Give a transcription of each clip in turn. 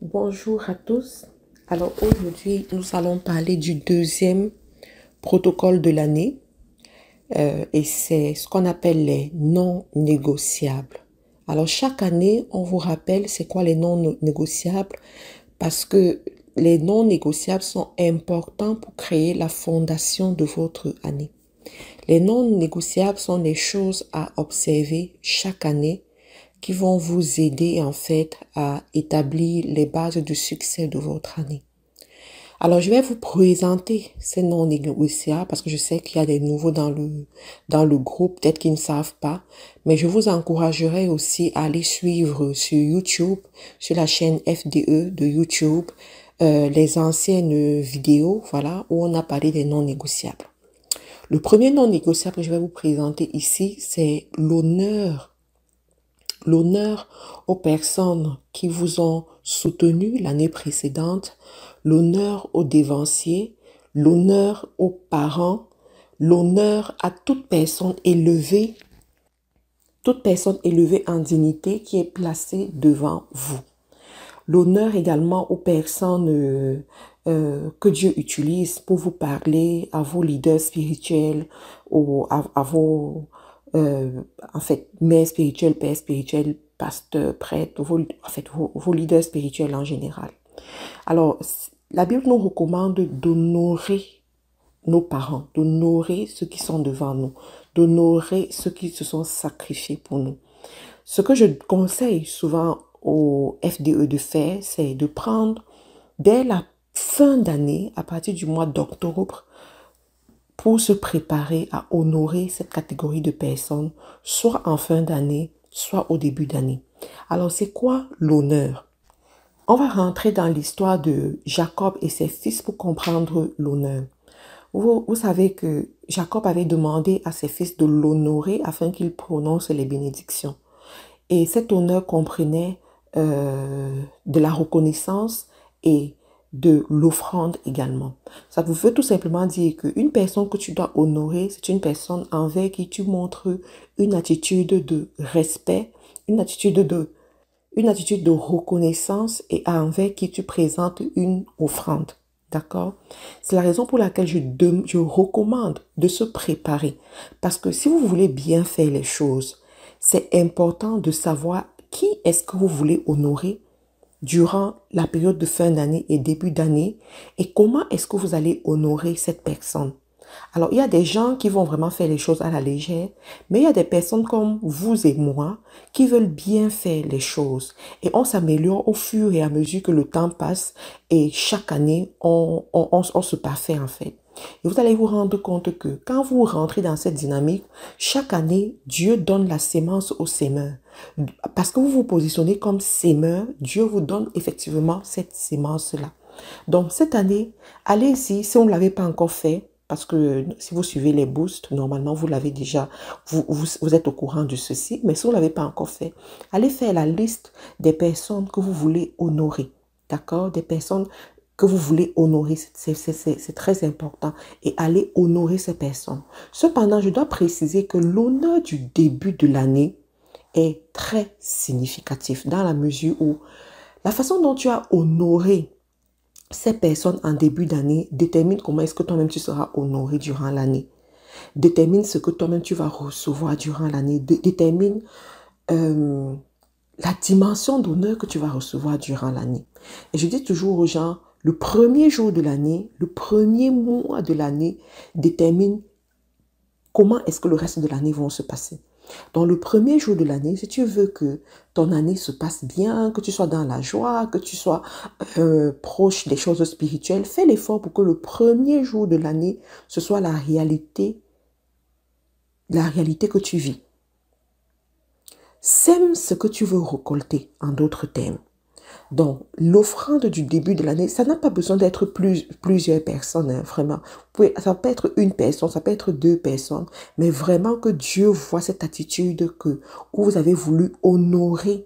Bonjour à tous. Alors aujourd'hui, nous allons parler du deuxième protocole de l'année et c'est ce qu'on appelle les non négociables. Alors chaque année, on vous rappelle c'est quoi les non négociables parce que les non négociables sont importants pour créer la fondation de votre année. Les non négociables sont des choses à observer chaque année qui vont vous aider en fait à établir les bases du succès de votre année. Alors, je vais vous présenter ces non négociables parce que je sais qu'il y a des nouveaux dans le groupe, peut-être qu'ils ne savent pas, mais je vous encouragerai aussi à aller suivre sur YouTube, sur la chaîne FDE de YouTube, les anciennes vidéos, voilà, où on a parlé des non négociables. Le premier non négociable que je vais vous présenter ici, c'est l'honneur. L'honneur aux personnes qui vous ont soutenu l'année précédente, l'honneur aux dévanciers, l'honneur aux parents, l'honneur à toute personne élevée en dignité qui est placée devant vous. L'honneur également aux personnes que Dieu utilise pour vous parler, à vos leaders spirituels, à vos en fait, mères spirituelles, pères spirituels, pasteurs, prêtres, vos leaders spirituels en général. Alors, la Bible nous recommande d'honorer nos parents, d'honorer ceux qui sont devant nous, d'honorer ceux qui se sont sacrifiés pour nous. Ce que je conseille souvent au FDE de faire, c'est de prendre dès la fin d'année, à partir du mois d'octobre, pour se préparer à honorer cette catégorie de personnes, soit en fin d'année, soit au début d'année. Alors, c'est quoi l'honneur? On va rentrer dans l'histoire de Jacob et ses fils pour comprendre l'honneur. Vous savez que Jacob avait demandé à ses fils de l'honorer afin qu'ils prononcent les bénédictions. Et cet honneur comprenait de la reconnaissance et de l'offrande également. Ça vous veut tout simplement dire qu'une personne que tu dois honorer, c'est une personne envers qui tu montres une attitude de respect, une attitude de reconnaissance et envers qui tu présentes une offrande. D'accord? C'est la raison pour laquelle je recommande de se préparer. Parce que si vous voulez bien faire les choses, c'est important de savoir qui est-ce que vous voulez honorer durant la période de fin d'année et début d'année et comment est-ce que vous allez honorer cette personne. Alors, il y a des gens qui vont vraiment faire les choses à la légère, mais il y a des personnes comme vous et moi qui veulent bien faire les choses. Et on s'améliore au fur et à mesure que le temps passe et chaque année, on se parfait en fait. Et vous allez vous rendre compte que quand vous rentrez dans cette dynamique, chaque année, Dieu donne la sémence au sémeur. Parce que vous vous positionnez comme sémeur, Dieu vous donne effectivement cette sémence-là. Donc, cette année, allez-y, si on ne l'avait pas encore fait, parce que si vous suivez les boosts, normalement, vous l'avez déjà, vous êtes au courant de ceci, mais si vous ne l'avez pas encore fait, allez faire la liste des personnes que vous voulez honorer, d'accord? Des personnes que vous voulez honorer, c'est très important, et allez honorer ces personnes. Cependant, je dois préciser que l'honneur du début de l'année est très significatif dans la mesure où la façon dont tu as honoré ces personnes en début d'année déterminent comment est-ce que toi-même tu seras honoré durant l'année. Détermine ce que toi-même tu vas recevoir durant l'année. Détermine la dimension d'honneur que tu vas recevoir durant l'année. Et je dis toujours aux gens, le premier jour de l'année, le premier mois de l'année détermine comment est-ce que le reste de l'année va se passer. Dans le premier jour de l'année, si tu veux que ton année se passe bien, que tu sois dans la joie, que tu sois proche des choses spirituelles, fais l'effort pour que le premier jour de l'année, ce soit la réalité que tu vis. Sème ce que tu veux récolter, en d'autres termes. Donc, l'offrande du début de l'année, ça n'a pas besoin d'être plusieurs personnes, hein, vraiment. Ça peut être une personne, ça peut être deux personnes, mais vraiment que Dieu voit cette attitude où vous avez voulu honorer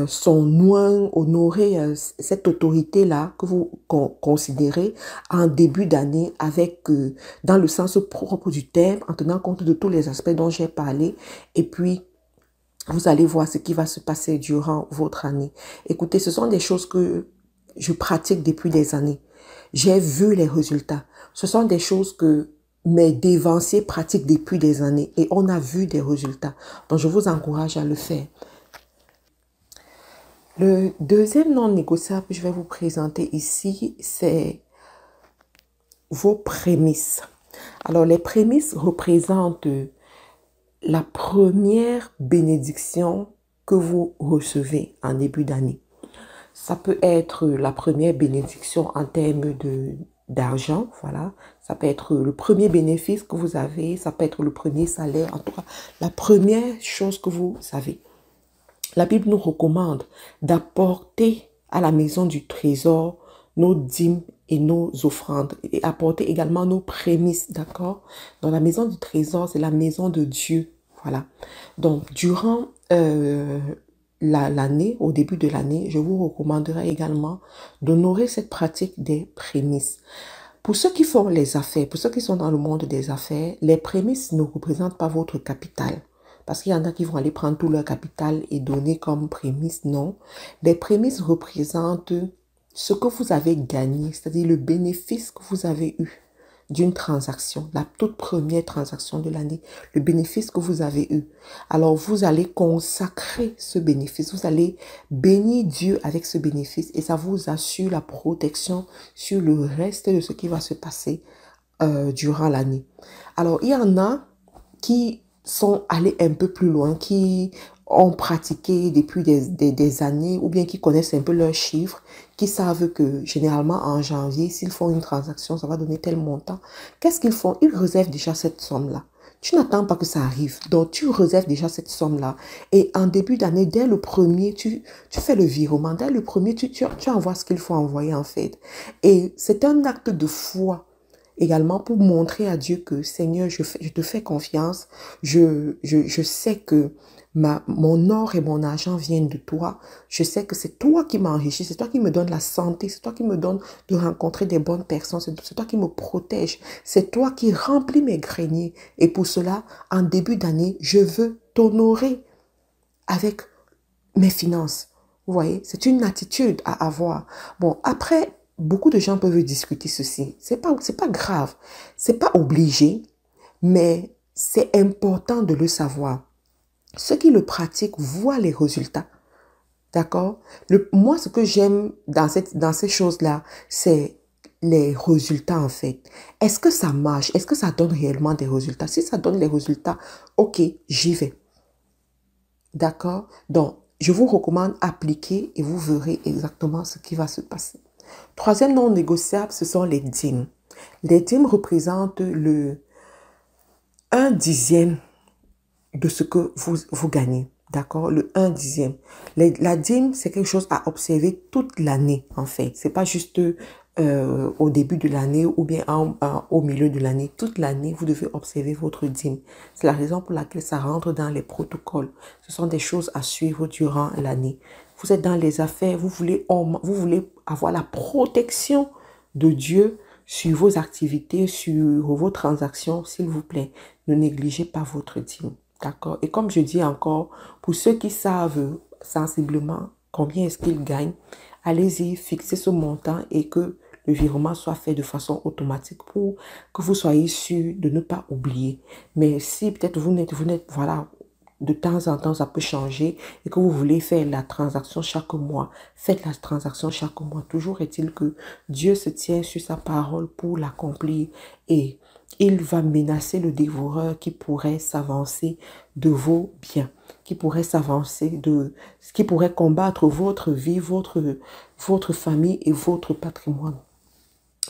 son nom, honorer cette autorité-là que vous considérez en début d'année avec, dans le sens propre du terme, en tenant compte de tous les aspects dont j'ai parlé, et puis Vous allez voir ce qui va se passer durant votre année. Écoutez, ce sont des choses que je pratique depuis des années. J'ai vu les résultats. Ce sont des choses que mes dévanciers pratiquent depuis des années et on a vu des résultats. Donc, je vous encourage à le faire. Le deuxième non négociable que je vais vous présenter ici, c'est vos prémices. Alors, les prémices représentent la première bénédiction que vous recevez en début d'année. Ça peut être la première bénédiction en termes d'argent, voilà. Ça peut être le premier bénéfice que vous avez, ça peut être le premier salaire, en tout cas, la première chose que vous avez. La Bible nous recommande d'apporter à la maison du trésor nos dîmes et nos offrandes et apporter également nos prémices, d'accord? Dans la maison du trésor, c'est la maison de Dieu, voilà. Donc, durant l'année, au début de l'année, je vous recommanderai également d'honorer cette pratique des prémices. Pour ceux qui font les affaires, pour ceux qui sont dans le monde des affaires, les prémices ne représentent pas votre capital. Parce qu'il y en a qui vont aller prendre tout leur capital et donner comme prémisse. Non. Les prémices représentent ce que vous avez gagné, c'est-à-dire le bénéfice que vous avez eu d'une transaction, la toute première transaction de l'année, le bénéfice que vous avez eu. Alors, vous allez consacrer ce bénéfice, vous allez bénir Dieu avec ce bénéfice et ça vous assure la protection sur le reste de ce qui va se passer durant l'année. Alors, il y en a qui sont allés un peu plus loin, qui ont pratiqué depuis des années ou bien qui connaissent un peu leurs chiffres, qui savent que généralement en janvier, s'ils font une transaction, ça va donner tel montant. Qu'est-ce qu'ils font? Ils réservent déjà cette somme-là. Tu n'attends pas que ça arrive. Donc, tu réserves déjà cette somme-là. Et en début d'année, dès le premier, tu fais le virement. Dès le premier, tu envoies ce qu'il faut envoyer en fait. Et c'est un acte de foi également pour montrer à Dieu que Seigneur, je te fais confiance. Je sais que mon or et mon argent viennent de toi. Je sais que c'est toi qui m'enrichis, c'est toi qui me donnes la santé, c'est toi qui me donnes de rencontrer des bonnes personnes, c'est toi qui me protège, c'est toi qui remplis mes greniers. Et pour cela, en début d'année, je veux t'honorer avec mes finances. Vous voyez, c'est une attitude à avoir. Bon, après, beaucoup de gens peuvent discuter ceci. C'est pas grave, c'est pas obligé, mais c'est important de le savoir. Ceux qui le pratiquent voient les résultats. D'accord? Moi, ce que j'aime dans ces choses-là, c'est les résultats en fait. Est-ce que ça marche? Est-ce que ça donne réellement des résultats? Si ça donne les résultats, ok, j'y vais. D'accord? Donc, je vous recommande appliquer et vous verrez exactement ce qui va se passer. Troisième non négociable, ce sont les dîmes. Les dîmes représentent le 1/10 de ce que vous gagnez. D'accord? Le 1/10. La dîme, c'est quelque chose à observer toute l'année, en fait. C'est pas juste au début de l'année ou bien au milieu de l'année. Toute l'année, vous devez observer votre dîme. C'est la raison pour laquelle ça rentre dans les protocoles. Ce sont des choses à suivre durant l'année. Vous êtes dans les affaires, vous voulez avoir la protection de Dieu sur vos activités, sur vos transactions, s'il vous plaît. Ne négligez pas votre dîme. D'accord? Et comme je dis encore, pour ceux qui savent sensiblement combien est-ce qu'ils gagnent, allez-y, fixez ce montant et que le virement soit fait de façon automatique pour que vous soyez sûr de ne pas oublier. Mais si peut-être vous n'êtes, voilà, de temps en temps, ça peut changer et que vous voulez faire la transaction chaque mois, faites la transaction chaque mois. Toujours est-il que Dieu se tient sur sa parole pour l'accomplir et il va menacer le dévoreur qui pourrait s'avancer de vos biens, qui pourrait qui pourrait combattre votre vie, votre famille et votre patrimoine.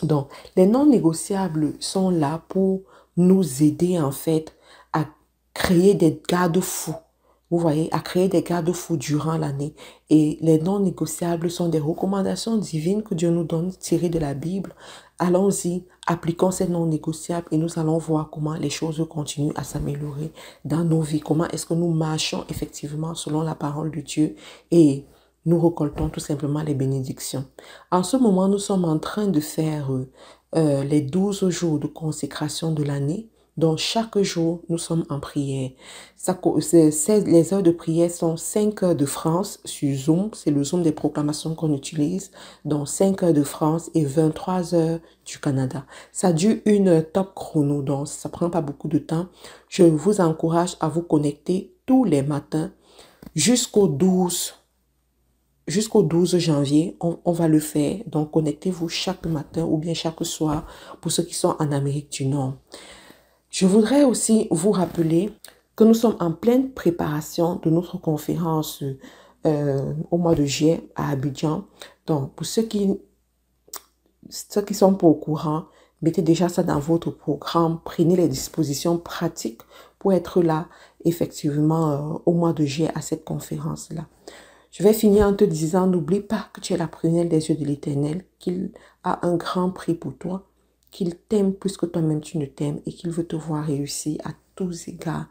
Donc, les non négociables sont là pour nous aider en fait à créer des garde-fous. Vous voyez, à créer des garde-fous durant l'année. Et les non négociables sont des recommandations divines que Dieu nous donne tirées de la Bible. Allons-y, appliquons ces non négociables et nous allons voir comment les choses continuent à s'améliorer dans nos vies. Comment est-ce que nous marchons effectivement selon la parole de Dieu et nous récoltons tout simplement les bénédictions. En ce moment, nous sommes en train de faire les 12 jours de consécration de l'année. Donc, chaque jour, nous sommes en prière. Les heures de prière sont 5 heures de France sur Zoom. C'est le Zoom des proclamations qu'on utilise. Donc, 5 heures de France et 23 heures du Canada. Ça dure une heure top chrono, donc ça prend pas beaucoup de temps. Je vous encourage à vous connecter tous les matins jusqu'au 12 janvier, on va le faire. Donc, connectez-vous chaque matin ou bien chaque soir pour ceux qui sont en Amérique du Nord. Je voudrais aussi vous rappeler que nous sommes en pleine préparation de notre conférence au mois de juillet à Abidjan. Donc, pour ceux qui sont pas au courant, mettez déjà ça dans votre programme. Prenez les dispositions pratiques pour être là, effectivement, au mois de juillet à cette conférence-là. Je vais finir en te disant, n'oublie pas que tu es la prunelle des yeux de l'Éternel, qu'il a un grand prix pour toi, qu'il t'aime plus que toi-même tu ne t'aimes et qu'il veut te voir réussir à tous égards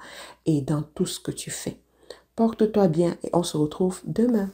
et dans tout ce que tu fais. Porte-toi bien et on se retrouve demain.